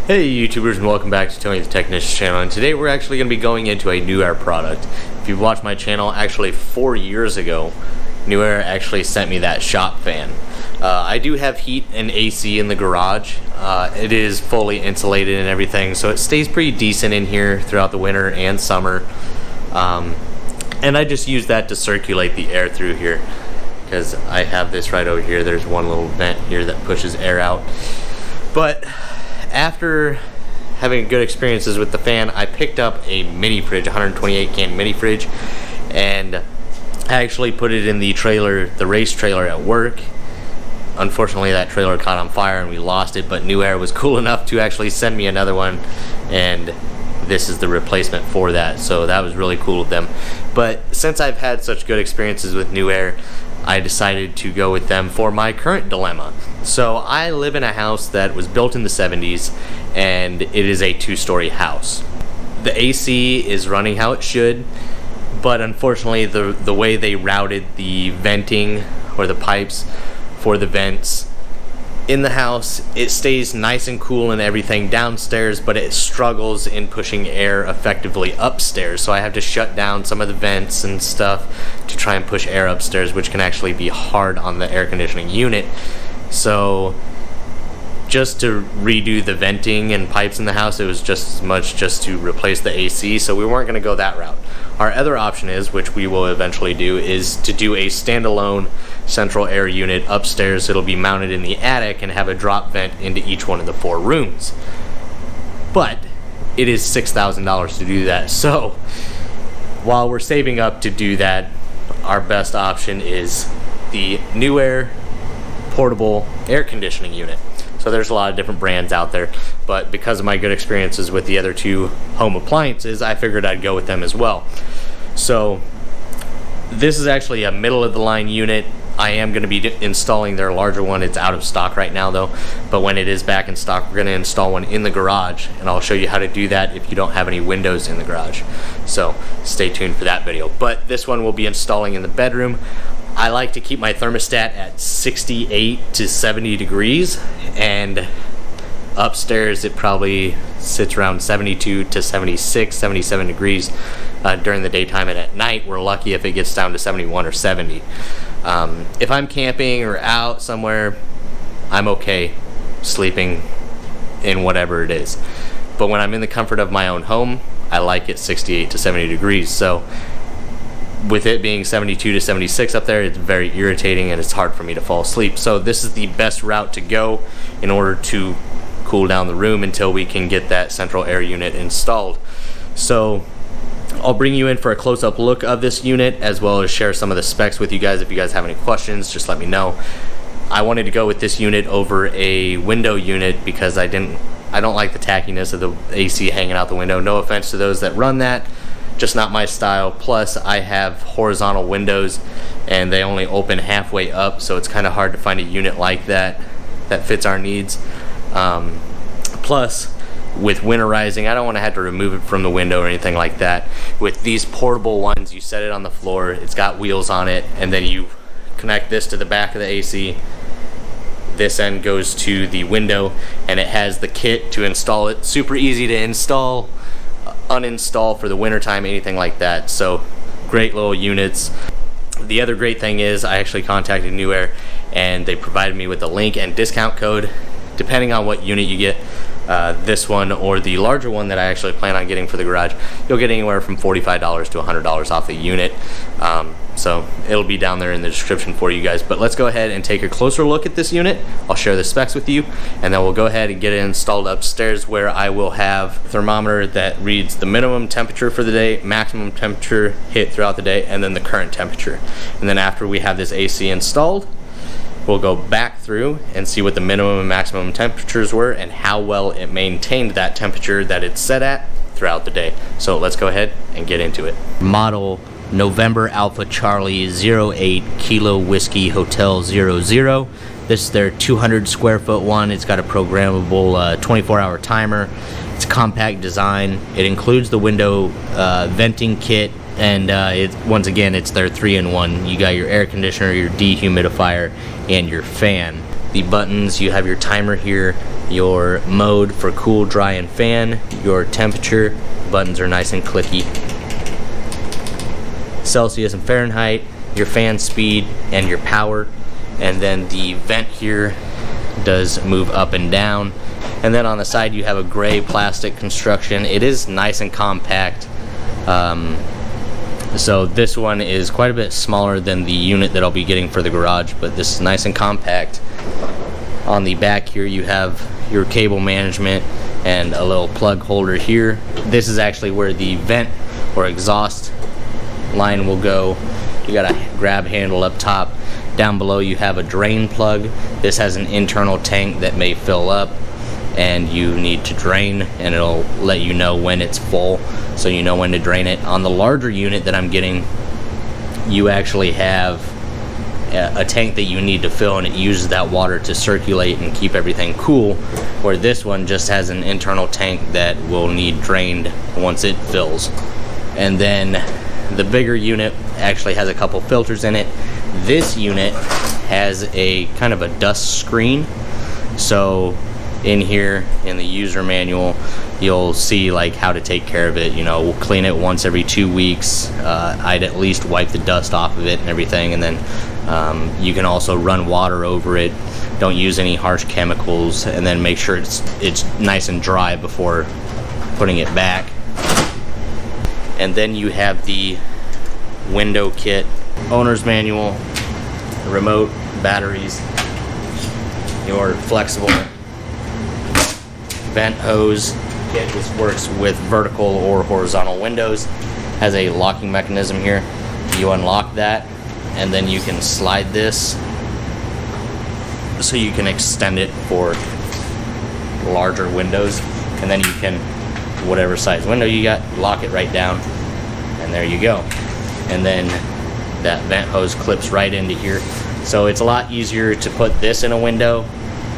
Hey YouTubers, and welcome back to Tony the Technician's channel, and today we're actually going to be going into a Newair product. If you've watched my channel, actually 4 years ago, Newair actually sent me that shop fan. I do have heat and AC in the garage. It is fully insulated and everything, so it stays pretty decent in here throughout the winter and summer. And I just use that to circulate the air through here, because I have this right over here. There's one little vent here that pushes air out. But after having good experiences with the fan, I picked up a mini fridge, 128 can mini fridge, and I actually put it in the trailer, the race trailer at work. Unfortunately, that trailer caught on fire and we lost it, but Newair was cool enough to actually send me another one, and this is the replacement for that, so that was really cool of them. But since I've had such good experiences with Newair, I decided to go with them for my current dilemma. So I live in a house that was built in the 70s, and it is a 2-story house. The AC is running how it should, but unfortunately the way they routed the venting or the pipes for the vents in the house, it stays nice and cool and everything downstairs, but it struggles in pushing air effectively upstairs. So I have to shut down some of the vents and stuff to try and push air upstairs, which can actually be hard on the air conditioning unit. So just to redo the venting and pipes in the house, it was just as much just to replace the AC, so we weren't going to go that route. Our other option is, which we will eventually do, is to do a standalone central air unit upstairs. It'll be mounted in the attic and have a drop vent into each one of the 4 rooms. But it is $6,000 to do that, so while we're saving up to do that, our best option is the Newair portable air conditioning unit. So there's a lot of different brands out there, but because of my good experiences with the other 2 home appliances, I figured I'd go with them as well. So this is actually a middle of the line unit. I am going to be installing their larger one. It's out of stock right now though, but when it is back in stock, we're going to install one in the garage, and I'll show you how to do that if you don't have any windows in the garage. So stay tuned for that video. But this one we'll be installing in the bedroom. I like to keep my thermostat at 68 to 70 degrees, and upstairs it probably sits around 72 to 76, 77 degrees during the daytime, and at night we're lucky if it gets down to 71 or 70. If I'm camping or out somewhere, I'm okay sleeping in whatever it is. But when I'm in the comfort of my own home, I like it 68 to 70 degrees. So with it being 72 to 76 up there, it's very irritating and it's hard for me to fall asleep. So this is the best route to go in order to cool down the room until we can get that central air unit installed. So I'll bring you in for a close-up look of this unit, as well as share some of the specs with you guys. If you guys have any questions, just let me know. I wanted to go with this unit over a window unit because I don't like the tackiness of the AC hanging out the window. No offense to those that run that, just not my style. Plus I have horizontal windows and they only open halfway up, so it's kind of hard to find a unit like that that fits our needs. Plus with winterizing, I don't want to have to remove it from the window or anything like that. With these portable ones, you set it on the floor, it's got wheels on it, and then you connect this to the back of the AC. This end goes to the window, and it has the kit to install it. Super easy to install, uninstall for the wintertime, anything like that. So great little units. The other great thing is I actually contacted Newair, and they provided me with a link and discount code depending on what unit you get. This one or the larger one that I actually plan on getting for the garage, you'll get anywhere from $45 to $100 off the unit. So it'll be down there in the description for you guys. But let's go ahead and take a closer look at this unit. I'll share the specs with you, and then we'll go ahead and get it installed upstairs, where I will have a thermometer that reads the minimum temperature for the day, maximum temperature hit throughout the day, and then the current temperature. And then after we have this AC installed, we'll go back through and see what the minimum and maximum temperatures were and how well it maintained that temperature that it's set at throughout the day. So let's go ahead and get into it. Model November Alpha Charlie 08 Kilo Whiskey Hotel 00. This is their 200 square foot one. It's got a programmable 24-hour timer. It's a compact design. It includes the window venting kit, and once again, it's their 3-in-1. You got your air conditioner, your dehumidifier, and your fan. the buttons, you have your timer here, your mode for cool, dry, and fan, your temperature. Buttons are nice and clicky. Celsius and Fahrenheit, your fan speed, and your power. And then the vent here does move up and down. And then on the side you have a gray plastic construction. It is nice and compact. So this one is quite a bit smaller than the unit that I'll be getting for the garage, but this is nice and compact. On the back here you have your cable management and a little plug holder here. This is actually where the vent or exhaust line will go. You got a grab handle up top. Down below you have a drain plug. This has an internal tank that may fill up and you need to drain, and it'll let you know when it's full, so you know when to drain it. On the larger unit that I'm getting, you actually have a tank that you need to fill, and it uses that water to circulate and keep everything cool, where this one just has an internal tank that will need drained once it fills. And then the bigger unit actually has a couple filters in it. This unit has a kind of a dust screen, so in here in the user manual you'll see like how to take care of it. You know, we'll clean it once every 2 weeks. I'd at least wipe the dust off of it and everything, and then you can also run water over it. Don't use any harsh chemicals, and then make sure it's nice and dry before putting it back. And then you have the window kit, owner's manual, remote, batteries, your flexible vent hose kit. This works with vertical or horizontal windows. Has a locking mechanism here. You unlock that, and then you can slide this so you can extend it for larger windows, and then you can, whatever size window you got, lock it right down, and there you go. And then that vent hose clips right into here, so it's a lot easier to put this in a window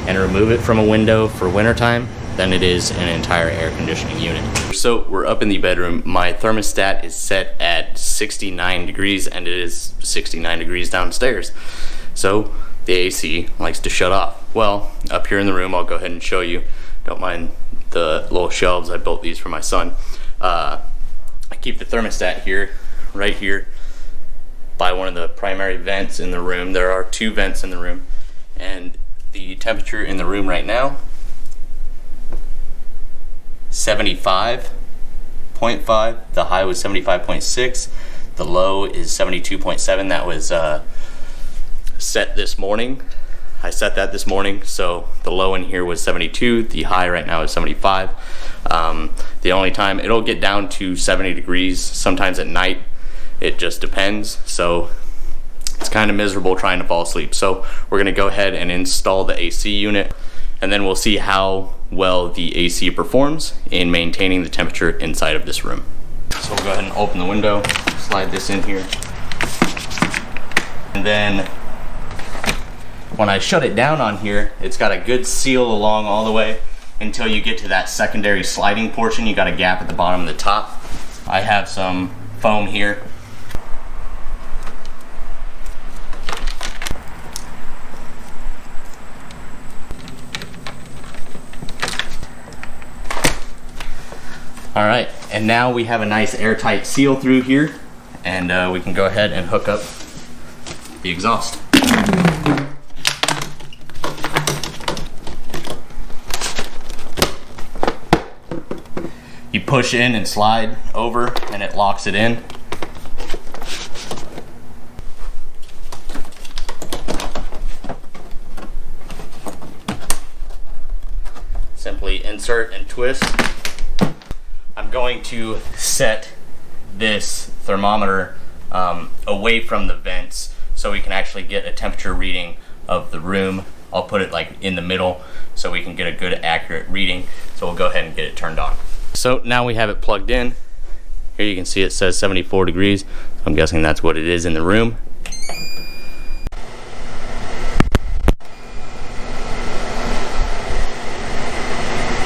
and remove it from a window for wintertime than it is an entire air conditioning unit. So we're up in the bedroom. My thermostat is set at 69 degrees, and it is 69 degrees downstairs. So the AC likes to shut off. Well, up here in the room, I'll go ahead and show you. Don't mind the little shelves. I built these for my son. I keep the thermostat here, right here, by one of the primary vents in the room. There are 2 vents in the room, and the temperature in the room right now, 75.5. The high was 75.6. The low is 72.7. That was set this morning. I set that this morning, so the low in here was 72. The high right now is 75. The only time it'll get down to 70 degrees sometimes at night, it just depends. So it's kind of miserable trying to fall asleep. So we're gonna go ahead and install the AC unit, and then we'll see how well the AC performs in maintaining the temperature inside of this room. So we'll go ahead and open the window, slide this in here, and then when I shut it down on here, it's got a good seal along all the way until you get to that secondary sliding portion. You got a gap at the bottom and the top. I have some foam here. All right, and now we have a nice airtight seal through here, and we can go ahead and hook up the exhaust. You push in and slide over, and it locks it in. Simply insert and twist. I'm going to set this thermometer away from the vents so we can actually get a temperature reading of the room. I'll put it like in the middle so we can get a good accurate reading. So we'll go ahead and get it turned on. So now we have it plugged in. Here you can see it says 74 degrees. I'm guessing that's what it is in the room.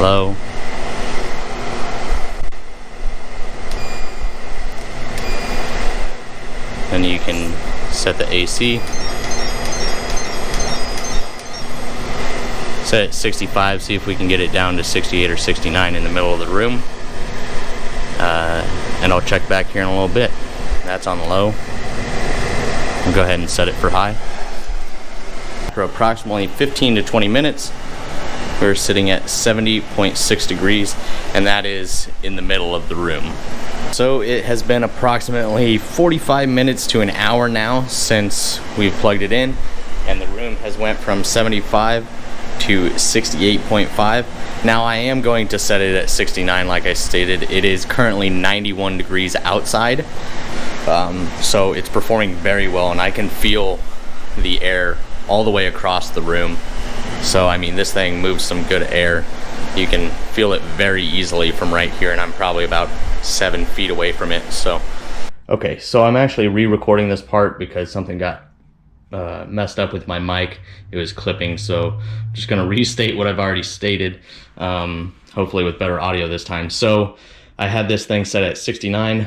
Low. Then you can set the AC. set at 65, see if we can get it down to 68 or 69 in the middle of the room. And I'll check back here in a little bit. That's on low. I'll go ahead and set it for high. For approximately 15 to 20 minutes, we're sitting at 70.6 degrees, and that is in the middle of the room. So it has been approximately 45 minutes to an hour now since we've plugged it in, and the room has went from 75 to 68.5. Now I am going to set it at 69 like I stated. It is currently 91 degrees outside, so it's performing very well, and I can feel the air all the way across the room. So I mean, this thing moves some good air. You can feel it very easily from right here, and I'm probably about 7 feet away from it. So okay, so I'm actually re-recording this part because something got messed up with my mic. It was clipping, so I'm just gonna restate what I've already stated, hopefully with better audio this time. So I had this thing set at 69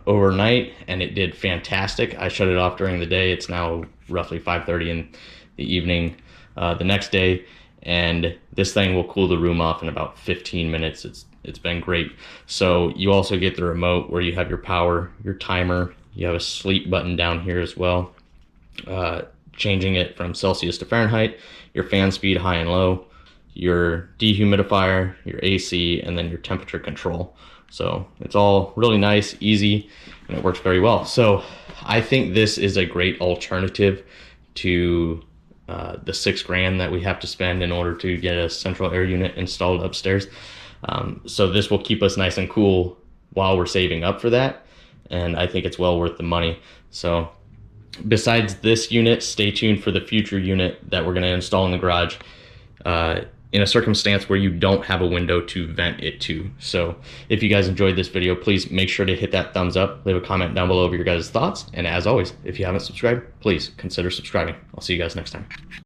overnight, and it did fantastic. I shut it off during the day. It's now roughly 5:30 in the evening the next day, and this thing will cool the room off in about 15 minutes. It's been great. So you also get the remote where you have your power, your timer, you have a sleep button down here as well, changing it from Celsius to Fahrenheit, your fan speed high and low, your dehumidifier, your AC, and then your temperature control. So it's all really nice, easy, and it works very well. So I think this is a great alternative to the $6,000 that we have to spend in order to get a central air unit installed upstairs. So this will keep us nice and cool while we're saving up for that, and I think it's well worth the money. So besides this unit, stay tuned for the future unit that we're going to install in the garage in a circumstance where you don't have a window to vent it to. So if you guys enjoyed this video, please make sure to hit that thumbs up, leave a comment down below of your guys' thoughts, and as always, if you haven't subscribed, please consider subscribing. I'll see you guys next time.